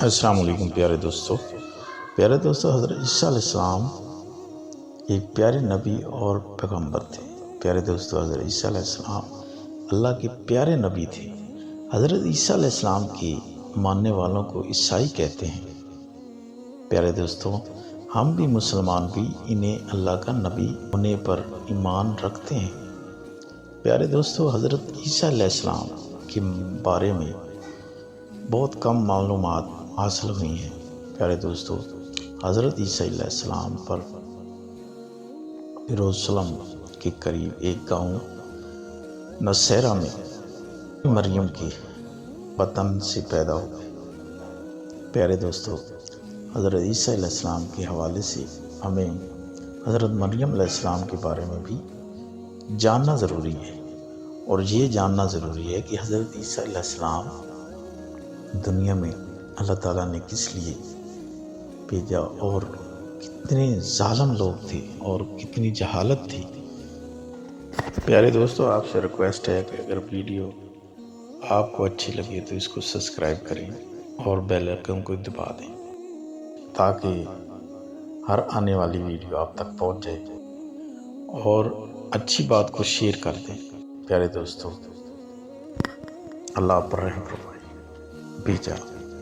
السلام علیکم پیارے دوستو، حضرت عیسیٰ علیہ السلام ایک پیارے نبی اور پیغمبر تھے۔ پیارے دوستو، حضرت عیسیٰ علیہ السلام اللہ کے پیارے نبی تھے۔ حضرت عیسیٰ علیہ السلام کی ماننے والوں کو عیسائی کہتے ہیں۔ پیارے دوستو، ہم بھی مسلمان بھی انہیں اللہ کا نبی ہونے پر ایمان رکھتے ہیں۔ پیارے دوستو، حضرت عیسیٰ علیہ السلام کے بارے میں بہت کم معلومات حاصل ہوئی ہیں۔ پیارے دوستو، حضرت عیسیٰ علیہ السلام پر یروشلم کے قریب ایک گاؤں نصیرہ میں مریم کے بطن سے پیدا ہوئے۔ پیارے دوستو، حضرت عیسیٰ علیہ السلام کے حوالے سے ہمیں حضرت مریم علیہ السلام کے بارے میں بھی جاننا ضروری ہے، اور یہ جاننا ضروری ہے کہ حضرت عیسیٰ علیہ السلام دنیا میں اللہ تعالیٰ نے کس لیے بھیجا، اور کتنے ظالم لوگ تھے اور کتنی جہالت تھی۔ پیارے دوستو، آپ سے ریکویسٹ ہے کہ اگر ویڈیو آپ کو اچھی لگے تو اس کو سبسکرائب کریں اور بیل آئیکن کو دبا دیں تاکہ ہر آنے والی ویڈیو آپ تک پہنچ جائے، اور اچھی بات کو شیئر کر دیں۔ پیارے دوستو، اللہ آپ پر رحم فرمائے۔ بھیجا۔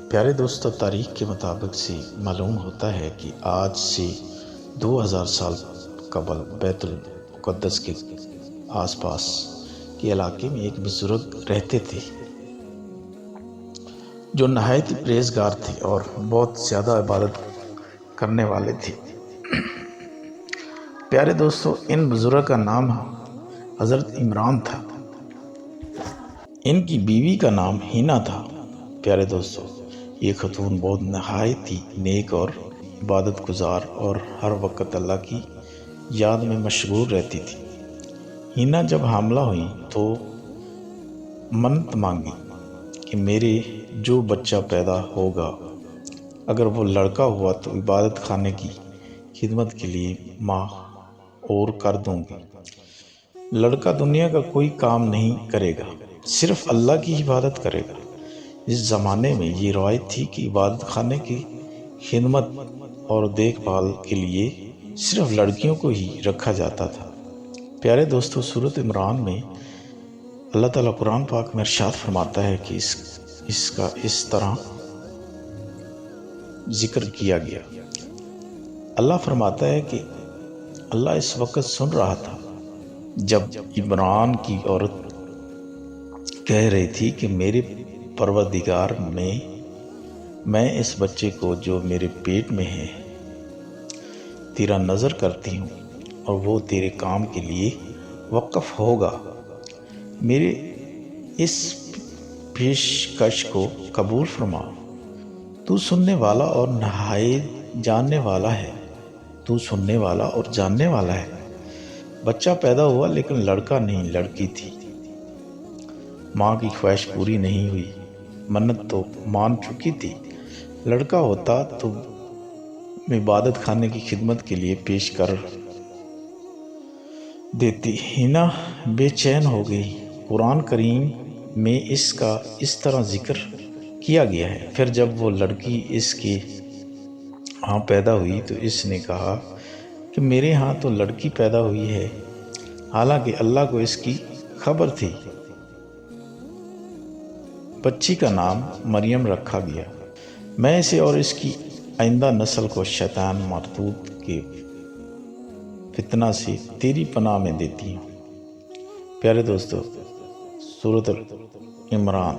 پیارے دوستو، تاریخ کے مطابق سے معلوم ہوتا ہے کہ آج سے 2000 سال قبل بیت المقدس کے آس پاس کے علاقے میں ایک بزرگ رہتے تھے جو نہایت ہی پرہیزگار تھے اور بہت زیادہ عبادت کرنے والے تھے۔ پیارے دوستو، ان بزرگ کا نام حضرت عمران تھا۔ ان کی بیوی کا نام حنا تھا۔ پیارے دوستو، یہ خاتون بہت نہایت ہی نیک اور عبادت گزار اور ہر وقت اللہ کی یاد میں مشغول رہتی تھی۔ حنا جب حاملہ ہوئی تو منت مانگی کہ میرے جو بچہ پیدا ہوگا، اگر وہ لڑکا ہوا تو عبادت خانے کی خدمت کے لیے ماں اور کر دوں گی۔ لڑکا دنیا کا کوئی کام نہیں کرے گا، صرف اللہ کی عبادت کرے گا۔ اس زمانے میں یہ روایت تھی کہ عبادت خانے کی خدمت اور دیکھ بھال کے لیے صرف لڑکیوں کو ہی رکھا جاتا تھا۔ پیارے دوستو، سورۃ عمران میں اللہ تعالیٰ قرآن پاک میں ارشاد فرماتا ہے کہ اس کا اس طرح ذکر کیا گیا۔ اللہ فرماتا ہے کہ اللہ اس وقت سن رہا تھا جب عمران کی عورت کہہ رہی تھی کہ میرے پروردگار میں اس بچے کو جو میرے پیٹ میں ہے تیرا نظر کرتی ہوں، اور وہ تیرے کام کے لیے وقف ہوگا۔ میرے اس پیشکش کو قبول فرما۔ تو سننے والا اور نہایت جاننے والا ہے۔ تو سننے والا اور جاننے والا ہے۔ بچہ پیدا ہوا لیکن لڑکا نہیں، لڑکی تھی۔ ماں کی خواہش پوری نہیں ہوئی، منت تو مان چکی تھی۔ لڑکا ہوتا تو عبادت خانے کی خدمت کے لیے پیش کر دیتی۔ حنا بے چین ہو گئی۔ قرآن کریم میں اس کا اس طرح ذکر کیا گیا ہے۔ پھر جب وہ لڑکی اس کے ہاں پیدا ہوئی تو اس نے کہا کہ میرے ہاں تو لڑکی پیدا ہوئی ہے، حالانکہ اللہ کو اس کی خبر تھی۔ بچی کا نام مریم رکھا گیا۔ میں اسے اور اس کی آئندہ نسل کو شیطان مردود کے فتنہ سے تیری پناہ میں دیتی ہوں۔ پیارے دوستو، سورۃ عمران،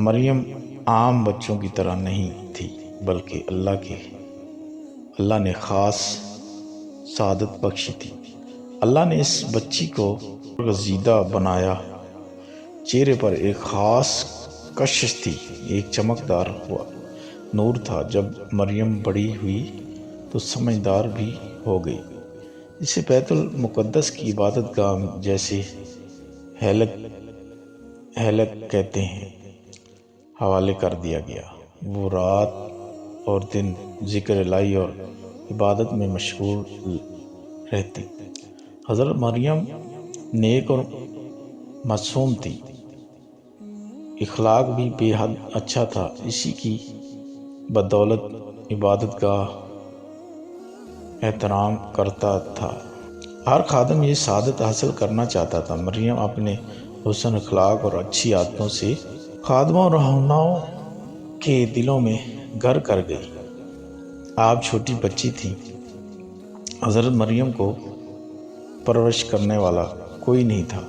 مریم عام بچوں کی طرح نہیں تھی، بلکہ اللہ نے خاص سعادت بخشی تھی۔ اللہ نے اس بچی کو غزیدہ بنایا۔ چہرے پر ایک خاص کشش تھی، ایک چمکدار نور تھا۔ جب مریم بڑی ہوئی تو سمجھدار بھی ہو گئی۔ اسے بیت المقدس کی عبادت گاہ جیسے ہیکل کہتے ہیں حوالے کر دیا گیا۔ وہ رات اور دن ذکر الہی اور عبادت میں مشغول رہتی۔ حضرت مریم نیک اور معصوم تھی۔ اخلاق بھی بے حد اچھا تھا، اسی کی بدولت عبادت گاہ احترام کرتا تھا۔ ہر خادم یہ سعادت حاصل کرنا چاہتا تھا۔ مریم اپنے حسن اخلاق اور اچھی عادتوں سے خادموں اور رہنماؤں کے دلوں میں گھر کر گئی۔ آپ چھوٹی بچی تھیں۔ حضرت مریم کو پرورش کرنے والا کوئی نہیں تھا۔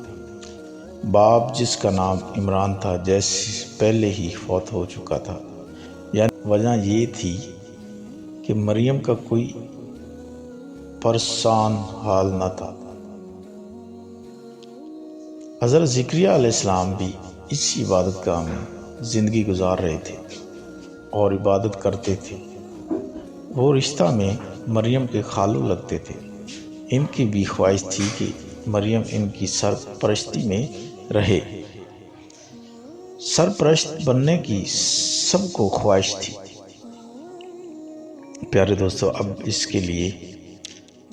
باپ جس کا نام عمران تھا جیسے پہلے ہی فوت ہو چکا تھا، یعنی وجہ یہ تھی کہ مریم کا کوئی پرسان حال نہ تھا۔ حضرت زکریا علیہ السلام بھی اسی عبادت گاہ میں زندگی گزار رہے تھے اور عبادت کرتے تھے۔ وہ رشتہ میں مریم کے خالو لگتے تھے۔ ان کی بھی خواہش تھی کہ مریم ان کی سرپرستی میں رہے۔ سرپرست بننے کی سب کو خواہش تھی۔ پیارے دوستو، اب اس کے لیے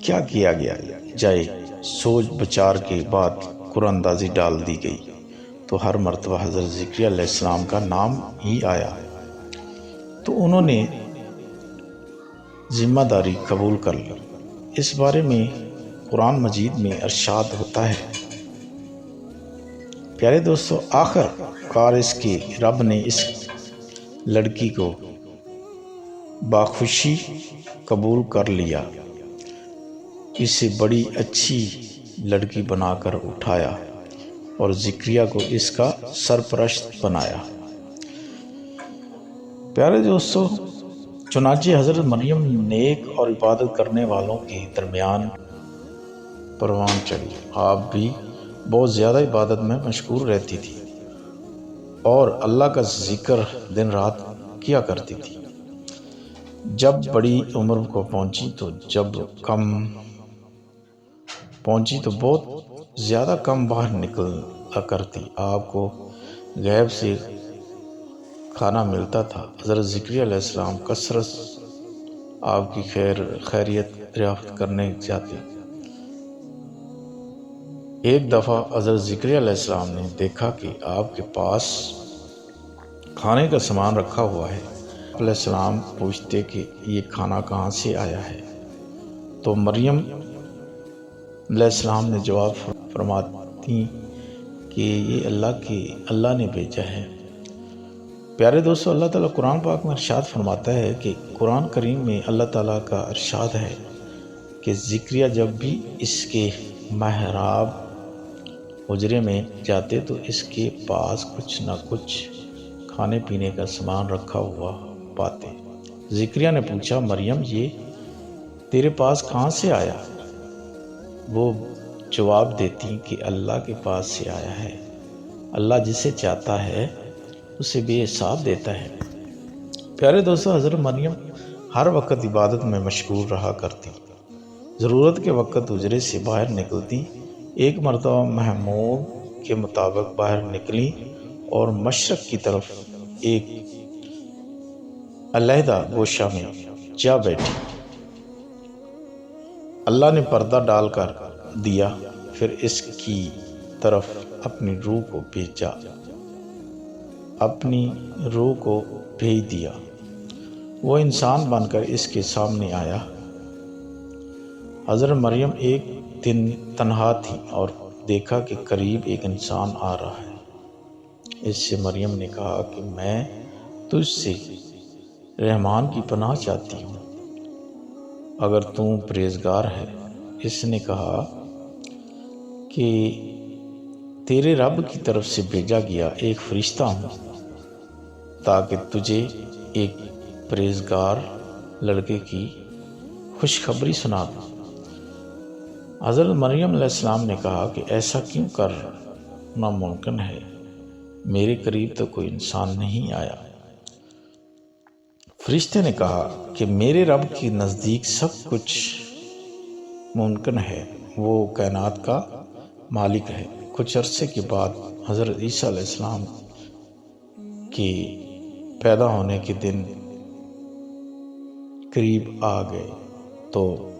کیا کیا گیا جائے؟ سوچ بچار کے بعد قرآن اندازی ڈال دی گئی تو ہر مرتبہ حضرت زکریا علیہ السلام کا نام ہی آیا، تو انہوں نے ذمہ داری قبول کر لی۔ اس بارے میں قرآن مجید میں ارشاد ہوتا ہے۔ پیارے دوستو، آخر کار اس کے رب نے اس لڑکی کو باخوشی قبول کر لیا، اسے بڑی اچھی لڑکی بنا کر اٹھایا اور زکریا کو اس کا سرپرست بنایا۔ پیارے دوستو، چنانچہ حضرت مریم نیک اور عبادت کرنے والوں کے درمیان پروان چڑھی۔ آپ بھی بہت زیادہ عبادت میں مشغول رہتی تھی اور اللہ کا ذکر دن رات کیا کرتی تھی۔ جب بڑی عمر کو پہنچی تو بہت زیادہ کم باہر نکلا کرتی۔ آپ کو غیب سے کھانا ملتا تھا۔ حضرت زکریا علیہ السلام کثرت آپ کی خیریت دریافت کرنے جاتے۔ ایک دفعہ حضرت زکریا علیہ السلام نے دیکھا کہ آپ کے پاس کھانے کا سامان رکھا ہوا ہے۔ علیہ السلام پوچھتے کہ یہ کھانا کہاں سے آیا ہے، تو مریم علیہ السلام نے جواب فرماتی کہ یہ اللہ نے بھیجا ہے۔ پیارے دوستو، اللہ تعالیٰ قرآن پاک میں ارشاد فرماتا ہے کہ قرآن کریم میں اللہ تعالیٰ کا ارشاد ہے کہ زکریا جب بھی اس کے محراب حجرے میں جاتے تو اس کے پاس کچھ نہ کچھ کھانے پینے کا سامان رکھا ہوا پاتے۔ زکریا نے پوچھا، مریم یہ تیرے پاس کہاں سے آیا؟ وہ جواب دیتی کہ اللہ کے پاس سے آیا ہے۔ اللہ جسے چاہتا ہے اسے بے حساب دیتا ہے۔ پیارے دوستو، حضرت مریم ہر وقت عبادت میں مشغول رہا کرتی۔ ضرورت کے وقت حجرے سے باہر نکلتی۔ ایک مرتبہ محمود کے مطابق باہر نکلی اور مشرق کی طرف ایک علیحدہ گوشہ میں جا بیٹھی۔ اللہ نے پردہ ڈال کر دیا، پھر اس کی طرف اپنی روح کو بھیج دیا۔ وہ انسان بن کر اس کے سامنے آیا۔ حضرت مریم ایک دن تنہا تھی اور دیکھا کہ قریب ایک انسان آ رہا ہے۔ اس سے مریم نے کہا کہ میں تجھ سے رحمان کی پناہ چاہتی ہوں، اگر تم پرہیزگار ہے۔ اس نے کہا کہ تیرے رب کی طرف سے بھیجا گیا ایک فرشتہ ہوں تاکہ تجھے ایک پرہیزگار لڑکے کی خوشخبری سنا دوں۔ حضرت مریم علیہ السلام نے کہا کہ ایسا کیوں کرنا ممکن ہے؟ میرے قریب تو کوئی انسان نہیں آیا۔ فرشتے نے کہا کہ میرے رب کے نزدیک سب کچھ ممکن ہے، وہ کائنات کا مالک ہے۔ کچھ عرصے کے بعد حضرت عیسیٰ علیہ السلام کے پیدا ہونے کے دن قریب آ گئے تو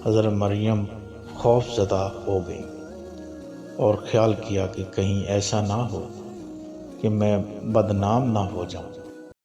حضرت مریم خوف زدہ ہو گئی اور خیال کیا کہ کہیں ایسا نہ ہو کہ میں بدنام نہ ہو جاؤں۔